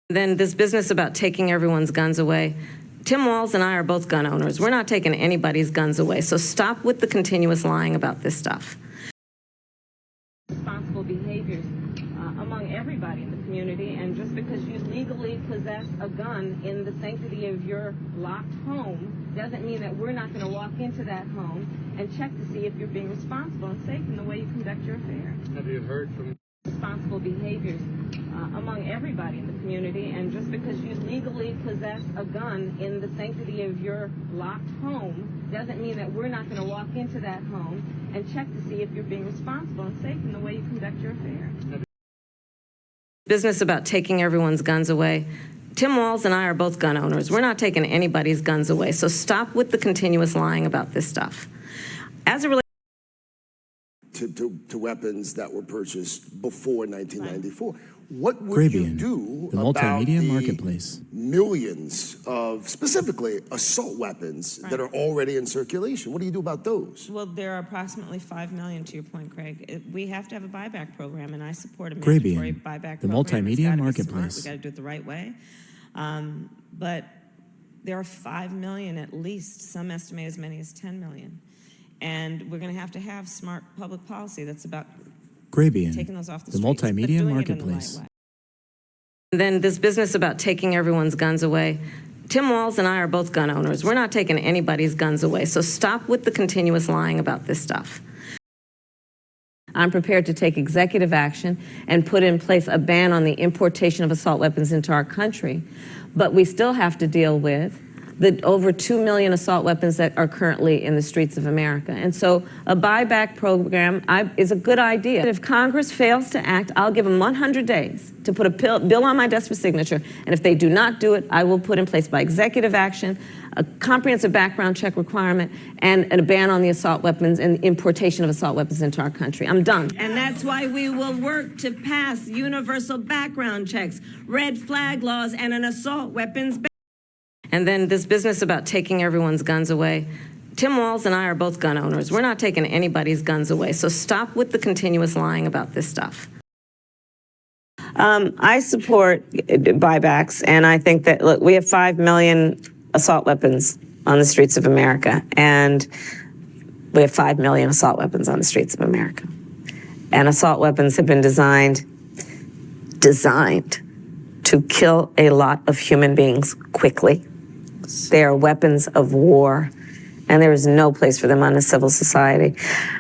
Then this business about taking everyone's guns away. Tim Walz and I are both gun owners. We're not taking anybody's guns away, so stop with the continuous lying about this stuff. Responsible behaviors among everybody in the community, and just because you legally possess a gun in the sanctity of your locked home doesn't mean that we're not going to walk into that home and check to see if you're being responsible and safe in the way you conduct your affairs. Have you heard from responsible behaviors among everybody in the community, and just because you legally possess a gun in the sanctity of your locked home doesn't mean that we're not going to walk into that home and check to see if you're being responsible and safe in the way you conduct your affairs. Business about taking everyone's guns away. Tim Walz and I are both gun owners. We're not taking anybody's guns away, so stop with the continuous lying about this stuff. As it relates to weapons that were purchased before 1994. What would you do the about multimedia the marketplace. millions of, specifically, assault weapons that are already in circulation? What do you do about those? Well, there are approximately 5 million, to your point, Craig. We have to have a buyback program, and I support a mandatory buyback the program. multimedia marketplace. We got to do it the right way. But there are 5 million at least, some estimate as many as 10 million. And we're going to have smart public policy that's about taking those off the streets, multimedia but doing marketplace. it in the right way. Then this business about taking everyone's guns away. Tim Walz and I are both gun owners. We're not taking anybody's guns away, so stop with the continuous lying about this stuff. I'm prepared to take executive action and put in place a ban on the importation of assault weapons into our country. But we still have to deal with the over 2 million assault weapons that are currently in the streets of America. And so a buyback program is a good idea. If Congress fails to act, I'll give them 100 days to put a bill on my desk for signature. And if they do not do it, I will put in place by executive action a comprehensive background check requirement and a ban on the assault weapons and the importation of assault weapons into our country. I'm done. And that's why we will work to pass universal background checks, red flag laws, and an assault weapons ban. And then this business about taking everyone's guns away. Tim Walz and I are both gun owners. We're not taking anybody's guns away, so stop with the continuous lying about this stuff. I support buybacks, and I think that, look, we have 5 million assault weapons on the streets of America, and we have 5 million assault weapons on the streets of America. And assault weapons have been designed to kill a lot of human beings quickly. They are weapons of war, and there is no place for them on a civil society,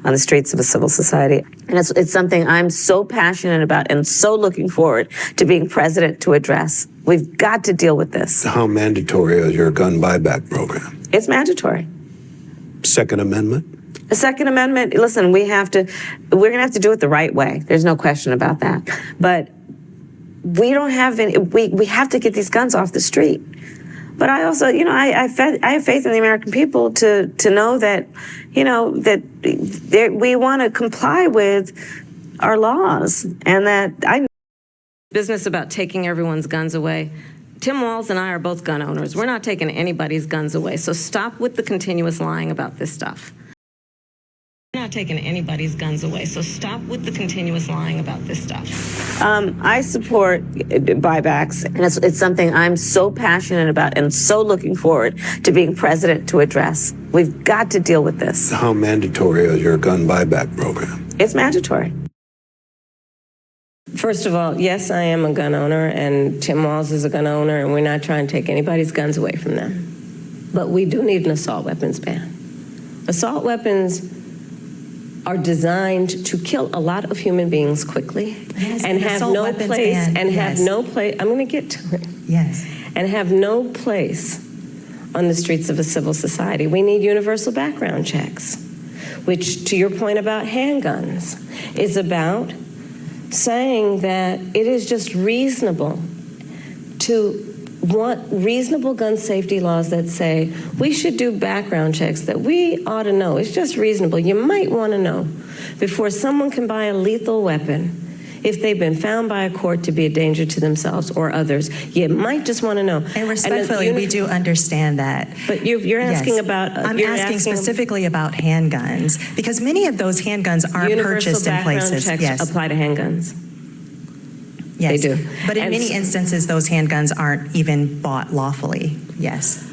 on the streets of a civil society. And it's something I'm so passionate about and so looking forward to being president to address. We've got to deal with this. How mandatory is your gun buyback program? It's mandatory. Second Amendment? The Second Amendment, listen, we're going to have to do it the right way. There's no question about that. But we don't have any, we have to get these guns off the street. But I also, I have faith in the American people to know that, that we want to comply with our laws, and that business about taking everyone's guns away. Tim Walz and I are both gun owners. We're not taking anybody's guns away, so stop with the continuous lying about this stuff. We're not taking anybody's guns away, so stop with the continuous lying about this stuff. I support buybacks, and it's something I'm so passionate about and so looking forward to being president to address. We've got to deal with this. How mandatory is your gun buyback program? It's mandatory. First of all, yes, I am a gun owner, and Tim Walz is a gun owner, and we're not trying to take anybody's guns away from them. But we do need an assault weapons ban. Assault weapons are designed to kill a lot of human beings quickly, and have no place, I'm going to get to it. Yes. And have no place on the streets of a civil society. We need universal background checks, which, to your point about handguns, is about saying that it is just reasonable to want reasonable gun safety laws that say we should do background checks, that we ought to know. It's just reasonable. You might want to know before someone can buy a lethal weapon if they've been found by a court to be a danger to themselves or others. You might just want to know. And respectfully, we do understand that. But you're asking yes. about... I'm asking specifically about handguns, because many of those handguns aren't purchased in places. Universal background checks apply to handguns. Yes. do. But in And many instances, those handguns aren't even bought lawfully. Yes.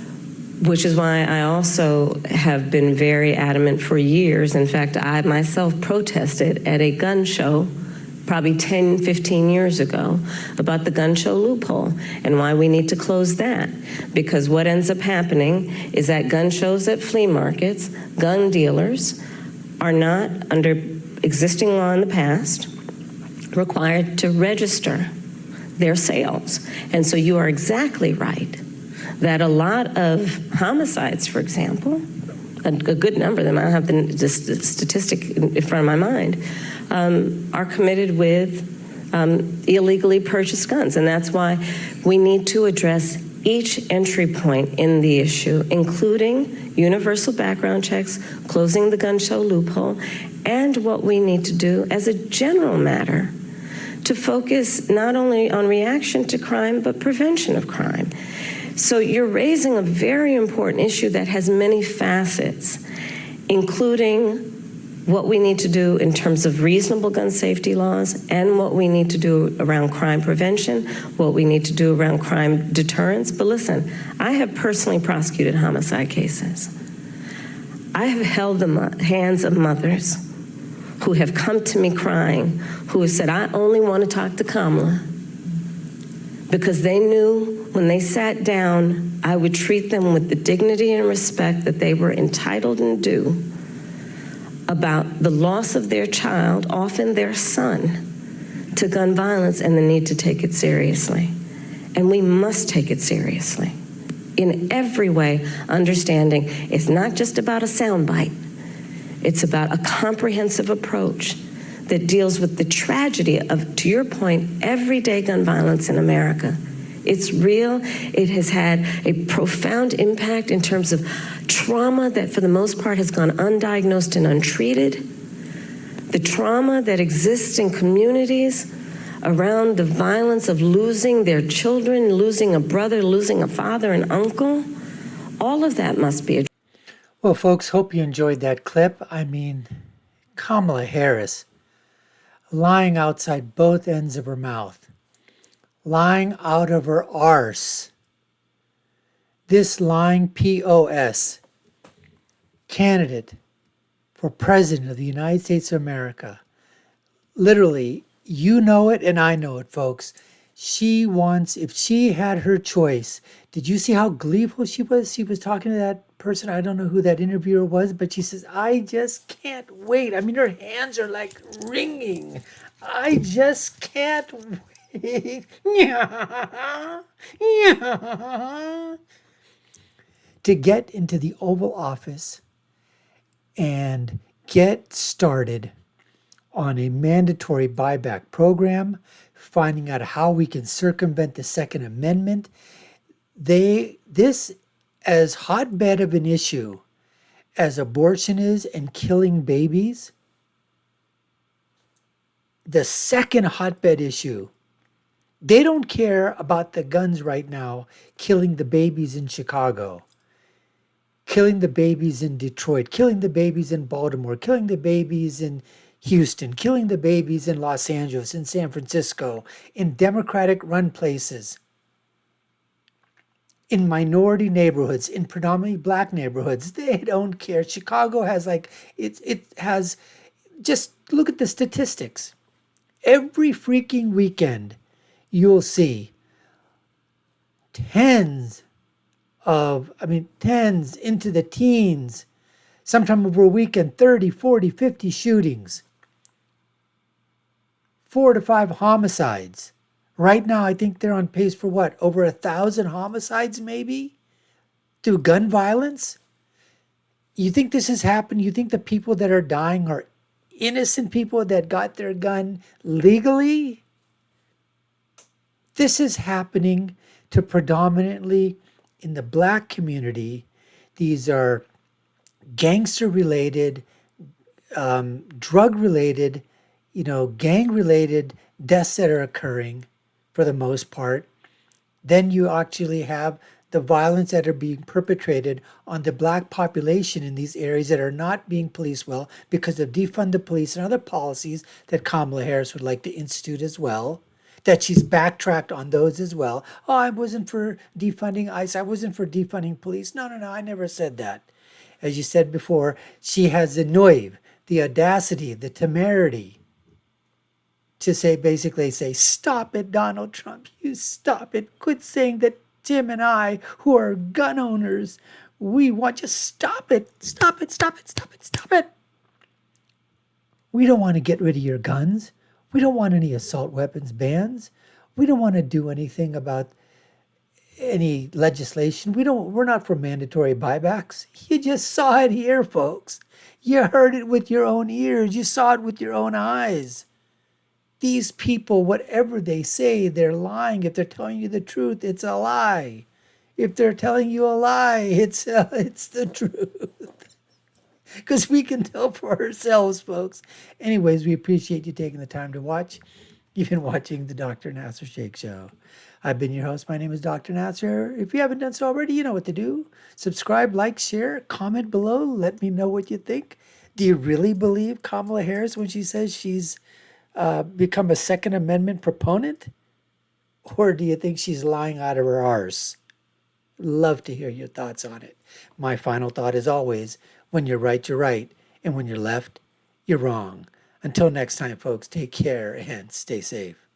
Which is why I also have been very adamant for years. In fact, I myself protested at a gun show probably 10, 15 years ago about the gun show loophole and why we need to close that. Because what ends up happening is that gun shows at flea markets, gun dealers are not, under existing law in the past, required to register their sales. And so you are exactly right that a lot of homicides, for example, a good number of them, I don't have the statistic in front of my mind, are committed with illegally purchased guns. And that's why we need to address each entry point in the issue, including universal background checks, closing the gun show loophole, and what we need to do as a general matter to focus not only on reaction to crime, but prevention of crime. So you're raising a very important issue that has many facets, including what we need to do in terms of reasonable gun safety laws and what we need to do around crime prevention, what we need to do around crime deterrence. But listen, I have personally prosecuted homicide cases. I have held the hands of mothers who have come to me crying, who have said, I only want to talk to Kamala, because they knew when they sat down, I would treat them with the dignity and respect that they were entitled and due about the loss of their child, often their son, to gun violence and the need to take it seriously. And we must take it seriously in every way, understanding it's not just about a soundbite. It's about a comprehensive approach that deals with the tragedy of, to your point, everyday gun violence in America. It's real. It has had a profound impact in terms of trauma that for the most part has gone undiagnosed and untreated. The trauma that exists in communities around the violence of losing their children, losing a brother, losing a father, an uncle. All of that must be addressed. Well, folks, hope you enjoyed that clip. I mean, Kamala Harris lying outside both ends of her mouth, lying out of her arse. This lying POS candidate for president of the United States of America, literally, you know it and I know it, folks. She wants, if she had her choice, did you see how gleeful she was? She was talking to that person. I don't know who that interviewer was, but she says, I just can't wait. I mean, her hands are like ringing. I just can't wait. Yeah. Yeah. To get into the Oval Office and get started on a mandatory buyback program, finding out how we can circumvent the Second Amendment. This, as hotbed of an issue as abortion is and killing babies, the second hotbed issue, they don't care about the guns right now, killing the babies in Chicago, killing the babies in Detroit, killing the babies in Baltimore, killing the babies in Houston, killing the babies in Los Angeles, in San Francisco, in Democratic-run places, in minority neighborhoods, in predominantly black neighborhoods. They don't care. Chicago has it has, just look at the statistics. Every freaking weekend, you'll see tens into the teens, sometime over a weekend, 30, 40, 50 shootings, 4 to 5 homicides. Right now, I think they're on pace for what? Over 1,000 homicides, maybe? Through gun violence? You think this has happened? You think the people that are dying are innocent people that got their gun legally? This is happening to predominantly in the black community. These are gangster-related, drug-related, gang-related deaths that are occurring for the most part. Then you actually have the violence that are being perpetrated on the black population in these areas that are not being policed well because of defund the police and other policies that Kamala Harris would like to institute as well, that she's backtracked on those as well. Oh, I wasn't for defunding ICE. I wasn't for defunding police. No, I never said that. As you said before, she has the nerve, the audacity, the temerity to basically say, stop it, Donald Trump. You stop it. Quit saying that Tim and I, who are gun owners, we want you. Stop it. Stop it. Stop it. Stop it. Stop it. We don't want to get rid of your guns. We don't want any assault weapons bans. We don't want to do anything about any legislation. We're not for mandatory buybacks. You just saw it here, folks. You heard it with your own ears. You saw it with your own eyes. These people, whatever they say, they're lying. If they're telling you the truth, it's a lie. If they're telling you a lie, it's the truth. Because we can tell for ourselves, folks. Anyways, we appreciate you taking the time to watch. You've been watching the Dr. Nasser Shake Show. I've been your host. My name is Dr. Nasser. If you haven't done so already, you know what to do. Subscribe, like, share, comment below. Let me know what you think. Do you really believe Kamala Harris when she says she's become a Second Amendment proponent? Or do you think she's lying out of her arse? Love to hear your thoughts on it. My final thought is always, when you're right, you're right. And when you're left, you're wrong. Until next time, folks, take care and stay safe.